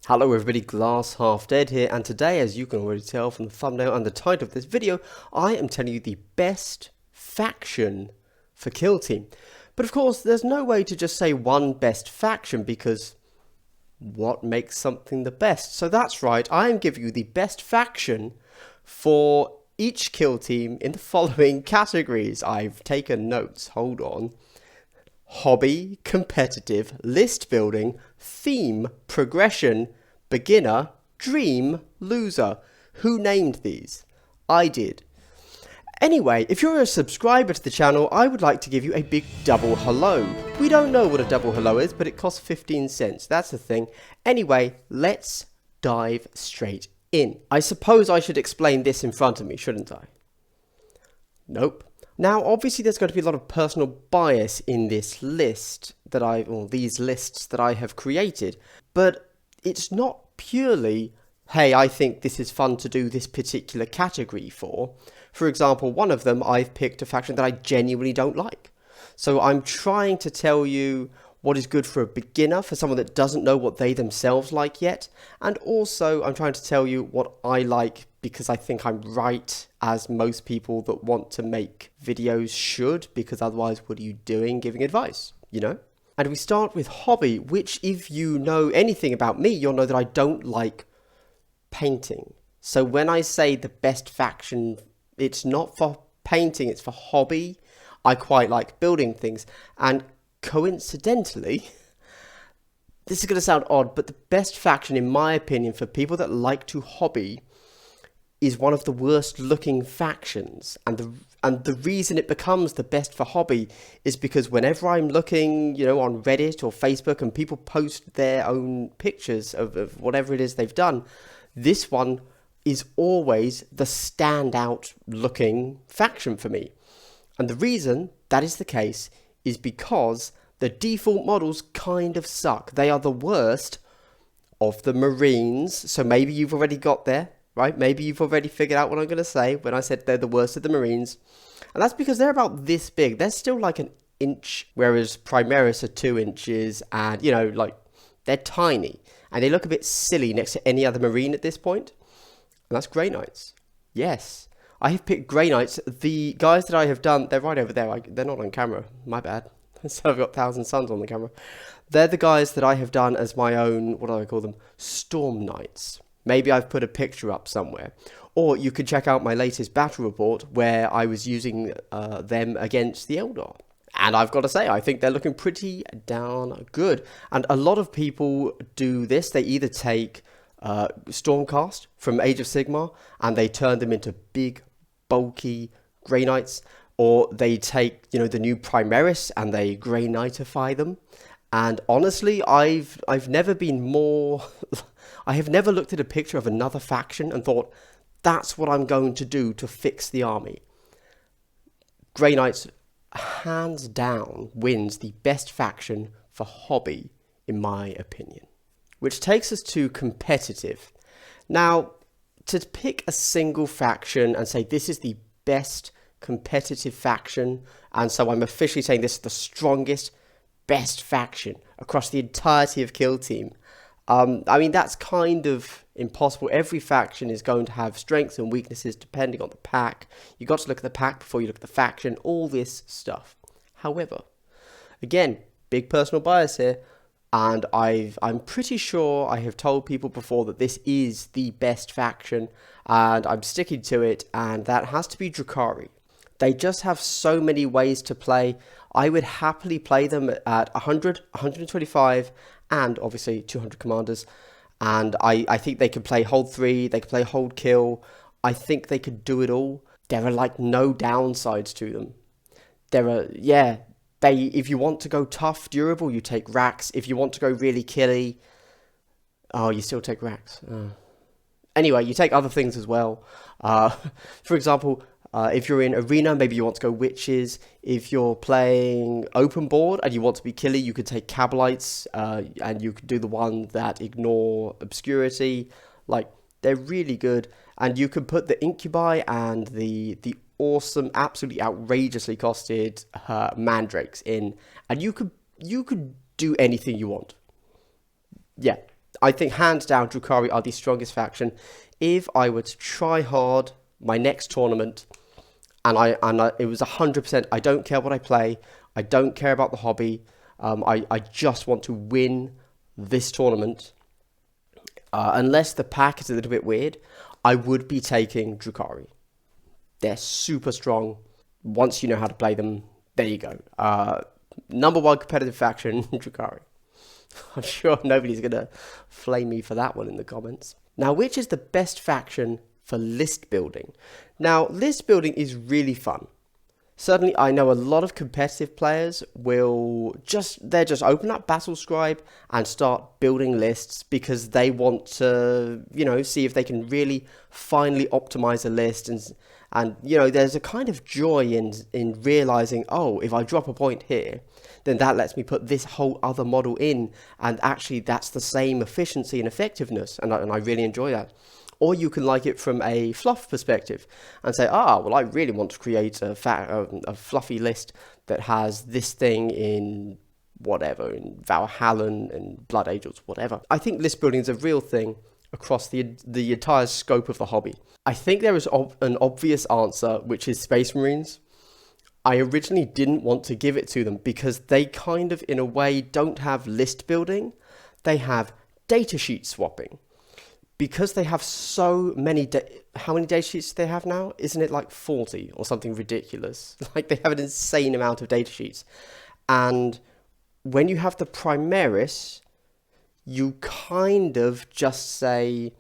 Hello everybody, Glass Half Dead here, and today, as you can already tell from the thumbnail and the title of this video, I am telling you the best faction for Kill Team. But of course, there's no way to just say one best faction, because what makes something the best? So that's right, I am giving you the best faction for each Kill Team in the following categories. I've taken notes, hold on. Hobby, competitive, list building, theme, progression, beginner, dream, loser. Who named these? I did. Anyway, if you're a subscriber to the channel, I would like to give you a big double hello. We don't know what a double hello is, but it costs 15 cents. That's the thing. Anyway, let's dive straight in. I suppose I should explain this in front of me, shouldn't I? Nope. Now, obviously, there's going to be a lot of personal bias in this list that these lists that I have created, but it's not purely, hey, I think this is fun to do this particular category for. For example, one of them, I've picked a faction that I genuinely don't like. So I'm trying to tell you what is good for a beginner, for someone that doesn't know what they themselves like yet. And also, I'm trying to tell you what I like because I think I'm right, as most people that want to make videos should, because otherwise what are you doing giving advice, you know? And we start with hobby, which if you know anything about me, you'll know that I don't like painting. So when I say the best faction, it's not for painting, it's for hobby. I quite like building things, and coincidentally, this is going to sound odd, but the best faction, in my opinion, for people that like to hobby, is one of the worst looking factions. And the reason it becomes the best for hobby is because whenever I'm looking, you know, on Reddit or Facebook and people post their own pictures of whatever it is they've done, this one is always the standout looking faction for me. And the reason that is the case is because the default models kind of suck. They are the worst of the Marines. So maybe you've already got there, right? Maybe you've already figured out what I'm going to say when I said they're the worst of the Marines. And that's because they're about this big. They're still like an inch, whereas Primaris are 2 inches, and, you know, like, they're tiny. And they look a bit silly next to any other Marine at this point. And that's Grey Knights. Yes. I have picked Grey Knights. The guys that I have done, they're right over there. They're not on camera. My bad. So I've got Thousand Suns on the camera. They're the guys that I have done as my own, what do I call them? Storm Knights. Maybe I've put a picture up somewhere. Or you could check out my latest battle report where I was using them against the Eldar. And I've got to say, I think they're looking pretty darn good. And a lot of people do this. They either take Stormcast from Age of Sigmar and they turn them into big, bulky Grey Knights, or they take, you know, the new Primaris and they Grey Knightify them. And honestly, I've never been more I have never looked at a picture of another faction and thought, that's what I'm going to do to fix the army. Grey Knights, hands down, wins the best faction for hobby, in my opinion. Which takes us to competitive. Now, to pick a single faction and say this is the best competitive faction, and so I'm officially saying this is the strongest, best faction across the entirety of Kill Team. I mean, that's kind of impossible. Every faction is going to have strengths and weaknesses depending on the pack. You've got to look at the pack before you look at the faction, all this stuff. However, again, big personal bias here, and I'm pretty sure I have told people before that this is the best faction, and I'm sticking to it, and that has to be Drukhari. They just have so many ways to play. I would happily play them at 100, 125, and obviously 200 commanders. And I think they could play hold 3, they could play hold kill. I think they could do it all. There are like no downsides to them. If you want to go tough, durable, you take Rax. If you want to go really killy, you still take Rax. Anyway, you take other things as well. For example, if you're in arena, maybe you want to go witches. If you're playing open board and you want to be killy, you could take Cabalites, and you could do the one that ignore obscurity. Like, they're really good. And you can put the Incubi and the awesome, absolutely outrageously costed Mandrakes in, and you could do anything you want. Yeah, I think hands down, Drukhari are the strongest faction. If I were to try hard my next tournament, it was 100%, I don't care what I play, I don't care about the hobby, I just want to win this tournament. Unless the pack is a little bit weird, I would be taking Drukhari. They're super strong. Once you know how to play them, there you go. Number one competitive faction, Drukhari. I'm sure nobody's going to flame me for that one in the comments. Now, which is the best faction for list building? Now, list building is really fun. Certainly, I know a lot of competitive players will just open up Battlescribe and start building lists because they want to, see if they can really finally optimize a list. And there's a kind of joy in realizing, oh, if I drop a point here, then that lets me put this whole other model in. And actually, that's the same efficiency and effectiveness. And I really enjoy that. Or you can like it from a fluff perspective and say, well, I really want to create a fluffy list that has this thing in whatever, in Valhallan and Blood Angels, whatever. I think list building is a real thing across the entire scope of the hobby. I think there is an obvious answer, which is Space Marines. I originally didn't want to give it to them because they kind of, in a way, don't have list building. They have datasheet swapping. Because they have so many, how many data sheets do they have now? Isn't it like 40 or something ridiculous? Like they have an insane amount of data sheets. And when you have the Primaris, you kind of just say,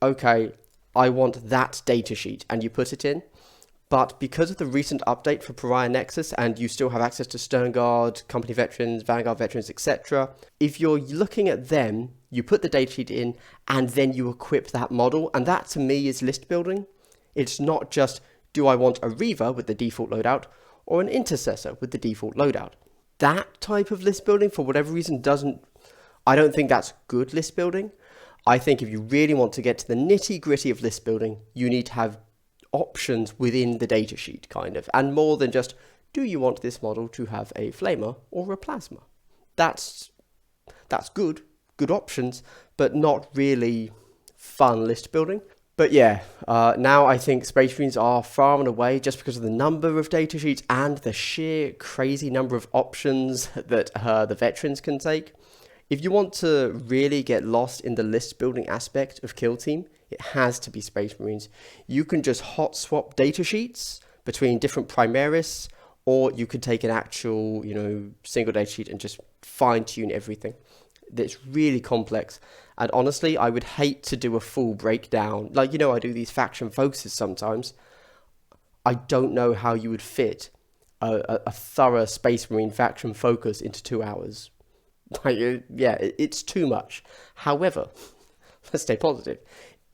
okay, I want that data sheet, and you put it in. But because of the recent update for Pariah Nexus, and you still have access to Sternguard, Company Veterans, Vanguard Veterans, etc., if you're looking at them, you put the datasheet in, and then you equip that model, and that to me is list building. It's not just, do I want a Reaver with the default loadout, or an Intercessor with the default loadout? That type of list building, for whatever reason, I don't think that's good list building. I think if you really want to get to the nitty-gritty of list building, you need to have options within the datasheet, kind of, and more than just, do you want this model to have a flamer or a plasma? That's good options, but not really fun list building. But yeah, now I think Space Marines are far and away, just because of the number of datasheets and the sheer crazy number of options that the veterans can take. If you want to really get lost in the list building aspect of Kill Team, it has to be Space Marines. You can just hot swap datasheets between different Primaris, or you could take an actual, single datasheet and just fine tune everything. That's really complex. And honestly, I would hate to do a full breakdown. Like, I do these faction focuses sometimes. I don't know how you would fit a thorough Space Marine faction focus into 2 hours. It's too much. However, let's stay positive.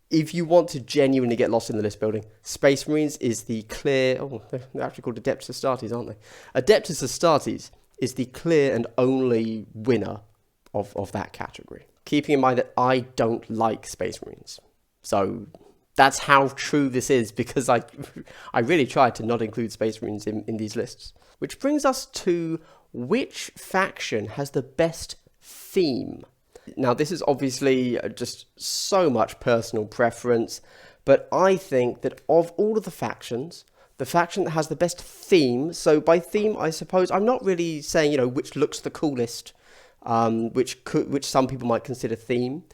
If you want to genuinely get lost in the list building, Space Marines is the clear... Oh, they're actually called Adeptus Astartes, aren't they? Adeptus Astartes is the clear and only winner of that category. Keeping in mind that I don't like Space Marines. So that's how true this is, because I really tried to not include Space Marines in these lists. Which brings us to which faction has the best theme. Now, this is obviously just so much personal preference, but I think that of all of the factions, the faction that has the best theme, so by theme, I suppose, I'm not really saying, which looks the coolest, which some people might consider theme.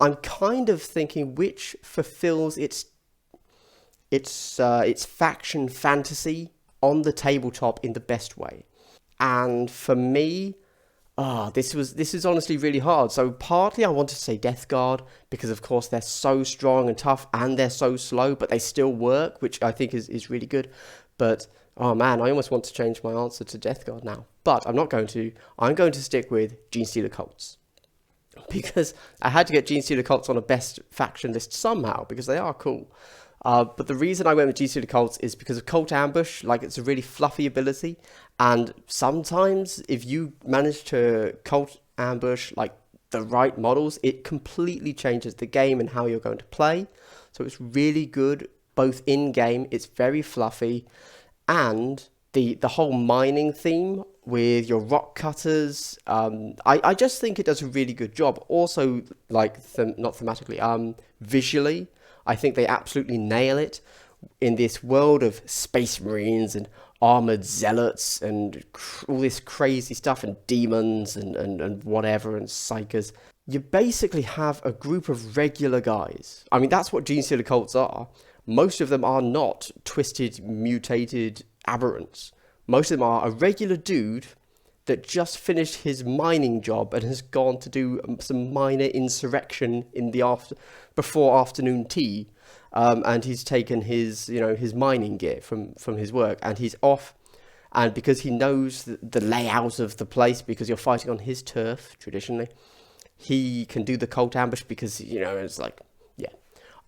I'm kind of thinking which fulfills its faction fantasy on the tabletop in the best way. And for me, this is honestly really hard. So partly I wanted to say Death Guard, because of course they're so strong and tough, and they're so slow, but they still work, which I think is really good. But oh man, I almost want to change my answer to Death Guard now. But I'm not going to. I'm going to stick with Genestealer Cults, because I had to get Genestealer Cults on a best faction list somehow, because they are cool. But the reason I went with Genestealer Cults is because of Cult Ambush. Like, it's a really fluffy ability, and sometimes if you manage to Cult Ambush like the right models, it completely changes the game and how you're going to play. So it's really good both in game. It's very fluffy, and the whole mining theme with your rock cutters. I just think it does a really good job. Also, like, not thematically, visually, I think they absolutely nail it in this world of space marines and armored zealots and all this crazy stuff and demons and whatever and psychers. You basically have a group of regular guys. I mean, that's what Gene Stealer cults are. Most of them are not twisted, mutated aberrants. Most of them are a regular dude that just finished his mining job and has gone to do some minor insurrection in the before afternoon tea. And he's taken his, his mining gear from his work, and he's off. And because he knows the layout of the place, because you're fighting on his turf traditionally, he can do the cult ambush because, it's like, yeah.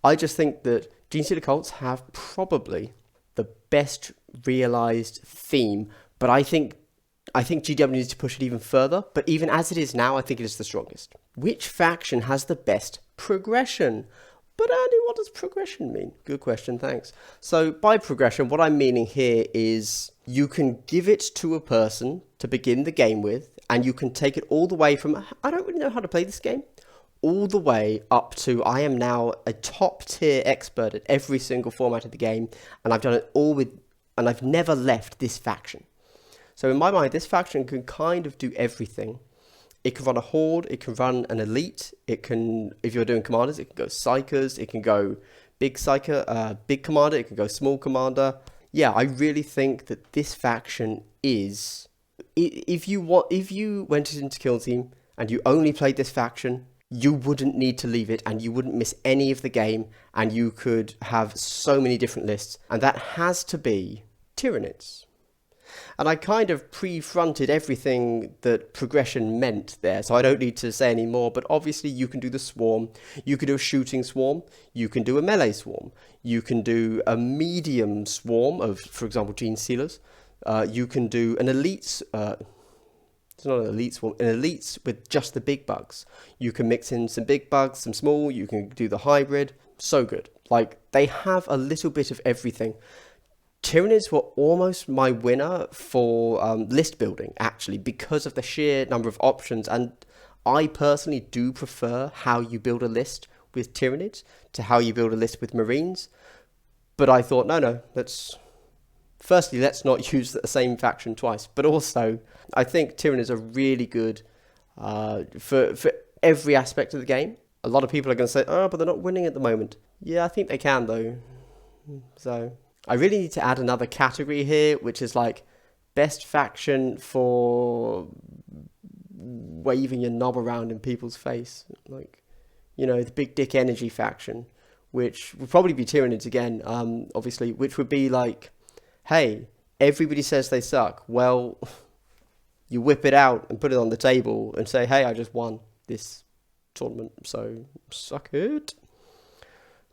I just think that Gene Stealer cults have probably the best realized theme, but I think GW needs to push it even further. But even as it is now, I think it is the strongest. Which faction has the best progression? But Andy, what does progression mean? Good question, thanks. So by progression, what I'm meaning here is you can give it to a person to begin the game with, and you can take it all the way from, I don't really know how to play this game, all the way up to, I am now a top tier expert at every single format of the game, and I've done it all and I've never left this faction. So in my mind, this faction can kind of do everything. It can run a horde, it can run an elite, it can, if you're doing commanders, it can go psychers, it can go big psycher, big commander, it can go small commander. Yeah, I really think that this faction is, if you went into Kill Team and you only played this faction, you wouldn't need to leave it and you wouldn't miss any of the game, and you could have so many different lists, and that has to be Tyranids. And I kind of pre-fronted everything that progression meant there, so I don't need to say any more, but obviously you can do the swarm, you can do a shooting swarm, you can do a melee swarm, you can do a medium swarm of, for example, Gene Stealers, you can do an elite, it's not an elite swarm, an elite with just the big bugs. You can mix in some big bugs, some small, you can do the hybrid, so good. Like, they have a little bit of everything. Tyranids were almost my winner for list building, actually, because of the sheer number of options. And I personally do prefer how you build a list with Tyranids to how you build a list with Marines. But I thought, no, let's not use the same faction twice. But also, I think Tyranids are really good for every aspect of the game. A lot of people are going to say, oh, but they're not winning at the moment. Yeah, I think they can, though. So I really need to add another category here, which is like best faction for waving your knob around in people's face. Like, the big dick energy faction, which would probably be Tyranids again, obviously, which would be like, hey, everybody says they suck. Well, you whip it out and put it on the table and say, hey, I just won this tournament, so suck it.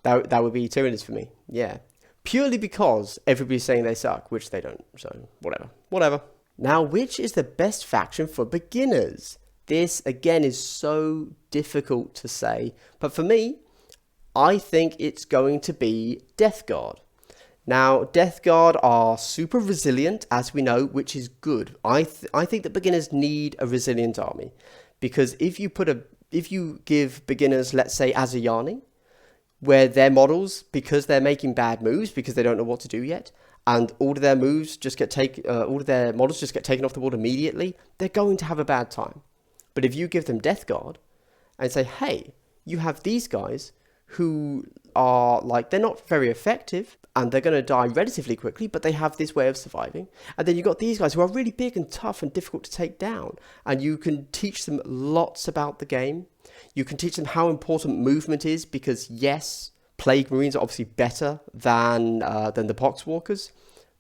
That would be Tyranids for me, yeah. Purely because everybody's saying they suck, which they don't, so whatever. Now, which is the best faction for beginners? This, again, is so difficult to say, but for me, I think it's going to be Death Guard. Now, Death Guard are super resilient, as we know, which is good. I think that beginners need a resilient army, because if you give beginners, let's say, Azayani, where their models, because they're making bad moves, because they don't know what to do yet, and all of their moves just all of their models just get taken off the board immediately, they're going to have a bad time. But if you give them Death Guard and say, hey, you have these guys who are like, they're not very effective and they're going to die relatively quickly, but they have this way of surviving. And then you've got these guys who are really big and tough and difficult to take down, and you can teach them lots about the game. You can teach them how important movement is, because yes, Plague Marines are obviously better than the Poxwalkers,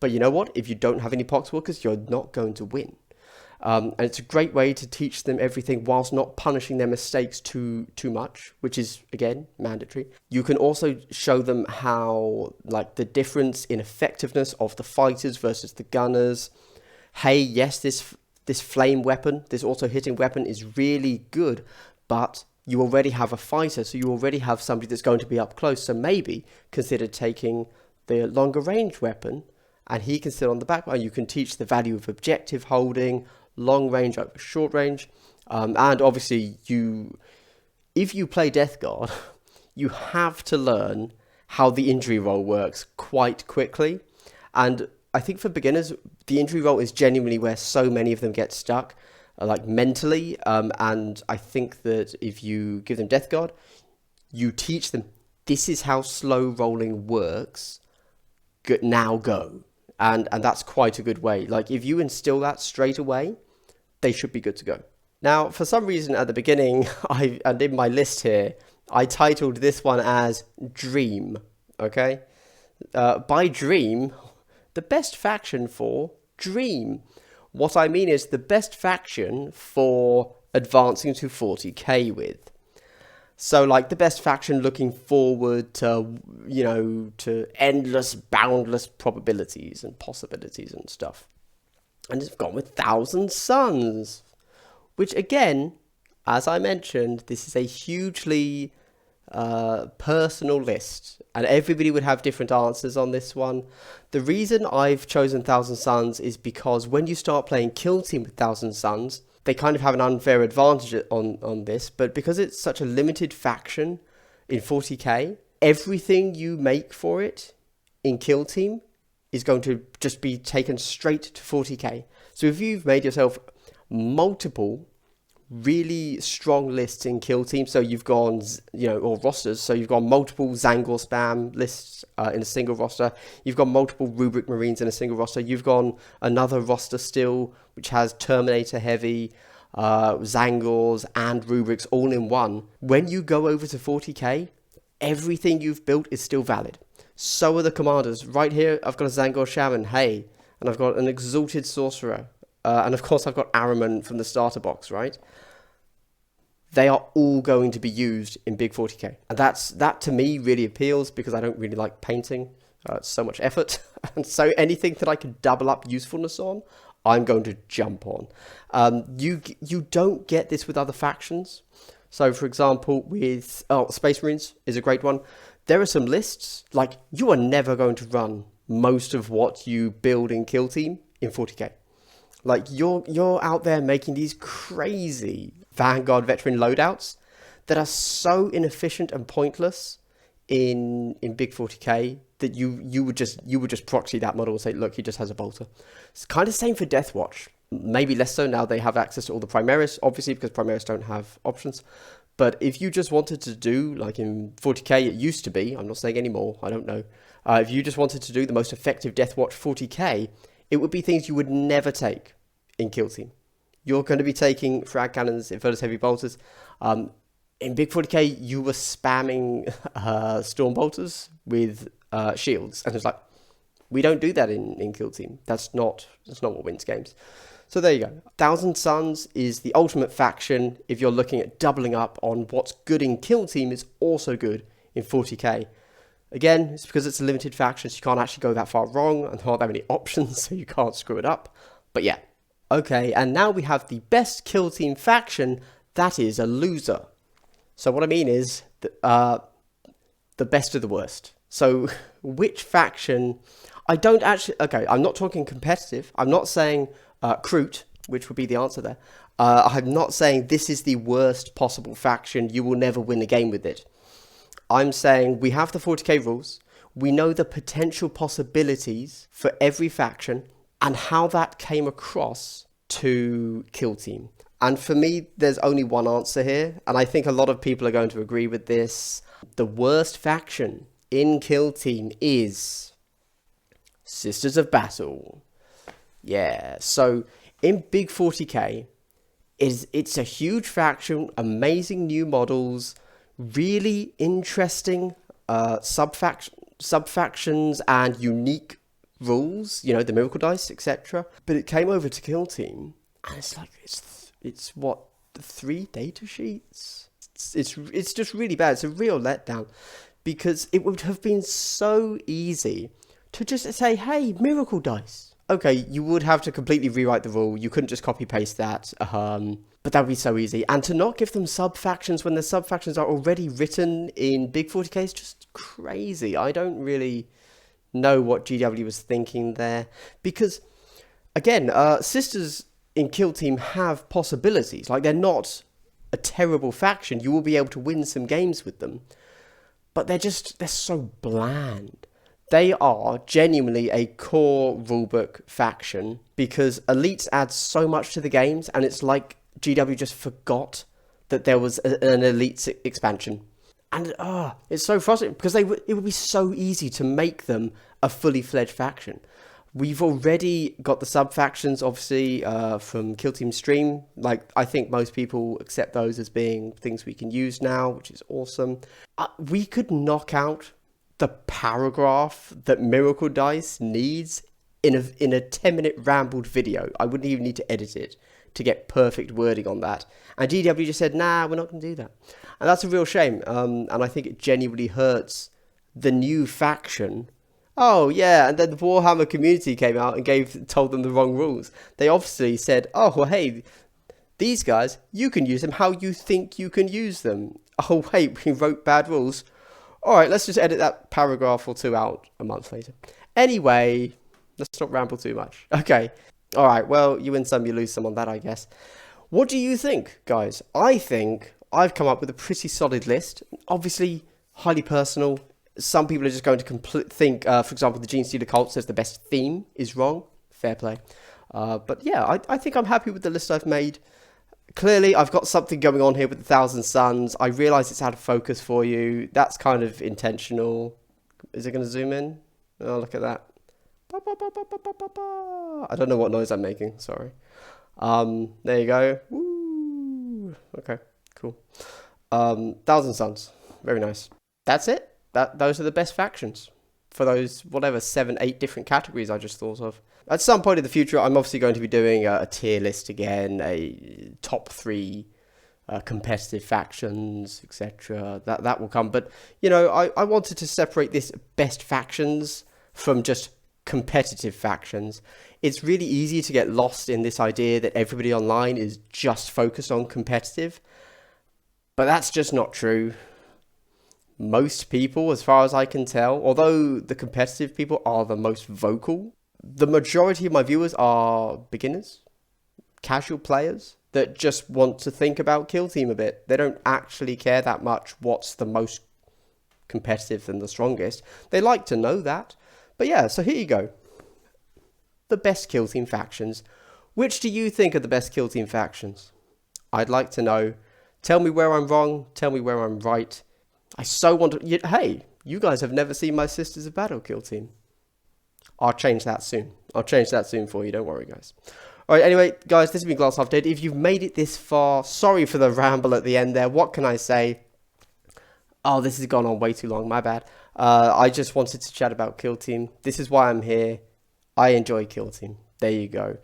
but you know what? If you don't have any Poxwalkers, you're not going to win. And it's a great way to teach them everything whilst not punishing their mistakes too much, which is, again, mandatory. You can also show them how, like, the difference in effectiveness of the fighters versus the gunners. Hey, yes, this flame weapon, this auto-hitting weapon is really good, but you already have a fighter, so you already have somebody that's going to be up close, so maybe consider taking the longer range weapon and he can sit on the back line. You can teach the value of objective holding, long range over short range, and obviously if you play Death Guard, you have to learn how the injury roll works quite quickly. And I think for beginners, the injury roll is genuinely where so many of them get stuck, like mentally. And I think that if you give them Death Guard, you teach them, this is how slow rolling works. Now go. And that's quite a good way. Like if you instill that straight away, they should be good to go. Now, for some reason at the beginning, and in my list here, I titled this one as Dream, okay? By Dream, the best faction for Dream. What I mean is the best faction for advancing to 40k with. So like the best faction looking forward to, to endless, boundless probabilities and possibilities and stuff. And it's gone with Thousand Suns, which again, as I mentioned, this is a hugely personal list, and everybody would have different answers on this one. The reason I've chosen Thousand Suns is because when you start playing Kill Team with Thousand Suns, they kind of have an unfair advantage on this, but because it's such a limited faction in 40k, everything you make for it in Kill Team is going to just be taken straight to 40k. So if you've made yourself multiple really strong lists in Kill Team, so you've gone, or rosters, so you've got multiple Zangor spam lists in a single roster, you've got multiple Rubric Marines in a single roster, you've gone another roster still, which has Terminator Heavy, Zangors and Rubrics all in one. When you go over to 40k, everything you've built is still valid. So are the commanders. Right here, I've got a Zangor Shaman, hey, and I've got an Exalted Sorcerer, and of course I've got Araman from the starter box, right? They are all going to be used in big 40k. And that to me really appeals because I don't really like painting. It's so much effort. And so anything that I can double up usefulness on, I'm going to jump on. You don't get this with other factions. So for example, with Space Marines is a great one. There are some lists, like you are never going to run most of what you build in Kill Team in 40k. Like you're out there making these crazy Vanguard veteran loadouts that are so inefficient and pointless in big 40k that you would just proxy that model and say, look, he just has a bolter. It's kind of the same for Deathwatch. Maybe less so now they have access to all the Primaris, obviously, because Primaris don't have options. But if you just wanted to do, like in 40k it used to be, I'm not saying anymore, I don't know. If you just wanted to do the most effective Deathwatch 40k, it would be things you would never take in Kill Team. You're going to be taking frag cannons, inverted heavy bolters. In big 40k, you were spamming storm bolters with shields, and it's like, we don't do that in Kill Team. That's not what wins games. So there you go. Thousand Suns is the ultimate faction if you're looking at doubling up on what's good in Kill Team is also good in 40k. Again, it's because it's a limited faction, so you can't actually go that far wrong, and there aren't that many options, so you can't screw it up. But yeah. Okay, and now we have the best Kill Team faction that is a loser. So what I mean is the best of the worst. So which faction... I'm not talking competitive. I'm not saying Kroot, which would be the answer there. I'm not saying this is the worst possible faction. You will never win a game with it. I'm saying we have the 40k rules. We know the potential possibilities for every faction and how that came across to Kill Team. And for me, there's only one answer here. And I think a lot of people are going to agree with this. The worst faction in Kill Team is Sisters of Battle. Yeah, so in big 40k, it's a huge faction, amazing new models, really interesting sub-factions and unique rules, the miracle dice, etc. But it came over to Kill Team, and it's like, it's what, 3 data sheets? It's just really bad. It's a real letdown, because it would have been so easy to just say, hey, miracle dice. Okay, you would have to completely rewrite the rule. You couldn't just copy paste that. But that would be so easy. And to not give them sub-factions when the sub-factions are already written in big 40k is just crazy. I don't really know what GW was thinking there, because again, sisters in Kill Team have possibilities. Like, they're not a terrible faction. You will be able to win some games with them, but they're so bland. They are genuinely a core rulebook faction because elites add so much to the games, and it's like GW just forgot that there was an elites expansion. And it's so frustrating because it would be so easy to make them a fully fledged faction. We've already got the sub factions, obviously, from Kill Team Stream. Like, I think most people accept those as being things we can use now, which is awesome. We could knock out the paragraph that Miracle Dice needs in a 10-minute rambled video. I wouldn't even need to edit it to get perfect wording on that. And GW just said, nah, we're not going to do that. And that's a real shame. And I think it genuinely hurts the new faction. Oh, yeah, and then the Warhammer community came out and told them the wrong rules. They obviously said, oh, well, hey, these guys, you can use them how you think you can use them. Oh, wait, we wrote bad rules. All right, let's just edit that paragraph or two out a month later. Anyway, let's not ramble too much. Okay, all right, well, you win some, you lose some on that, I guess. What do you think, guys? I think I've come up with a pretty solid list. Obviously, highly personal. Some people are just going to think, for example, the Gene Stealer Cult says the best theme is wrong. Fair play. But yeah, I think I'm happy with the list I've made. Clearly, I've got something going on here with the Thousand Suns. I realise it's out of focus for you. That's kind of intentional. Is it going to zoom in? Oh, look at that. I don't know what noise I'm making. Sorry. There you go. Woo. Okay, cool. Thousand Suns. Very nice. That's it. Those are the best factions for those, 7, 8 different categories I just thought of. At some point in the future, I'm obviously going to be doing a tier list again, a top 3 competitive factions, etc. That will come. But, you know, I wanted to separate this best factions from just competitive factions. It's really easy to get lost in this idea that everybody online is just focused on competitive. But that's just not true. Most people, as far as I can tell, although the competitive people are the most vocal, the majority of my viewers are beginners, casual players that just want to think about Kill Team a bit. They don't actually care that much what's the most competitive and the strongest. They like to know that. But yeah, so here you go. The best Kill Team factions. Which do you think are the best Kill Team factions? I'd like to know. Tell me where I'm wrong. Tell me where I'm right. I so want to... Hey, you guys have never seen my Sisters of Battle Kill Team. I'll change that soon. I'll change that soon for you. Don't worry, guys. All right, anyway, guys, this has been Glass Half Dead. If you've made it this far, sorry for the ramble at the end there. What can I say? Oh, this has gone on way too long. My bad. I just wanted to chat about Kill Team. This is why I'm here. I enjoy Kill Team. There you go.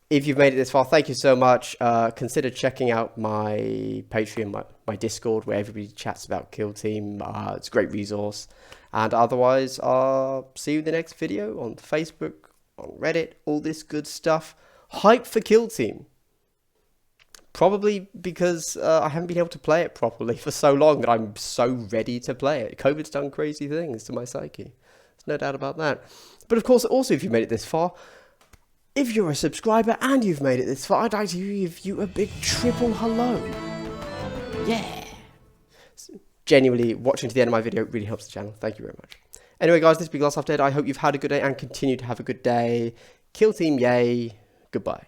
If you've made it this far, thank you so much. Consider checking out my Patreon, my Discord, where everybody chats about Kill Team. It's a great resource. And otherwise, see you in the next video on Facebook, on Reddit, all this good stuff. Hype for Kill Team. Probably because I haven't been able to play it properly for so long that I'm so ready to play it. COVID's done crazy things to my psyche. There's no doubt about that. But of course, also, if you've made it this far, if you're a subscriber and you've made it this far, I'd like to give you a big triple hello. Yeah. Genuinely, watching to the end of my video really helps the channel. Thank you very much. Anyway, guys, this has been Glass Half Dead. I hope you've had a good day and continue to have a good day. Kill Team, yay. Goodbye.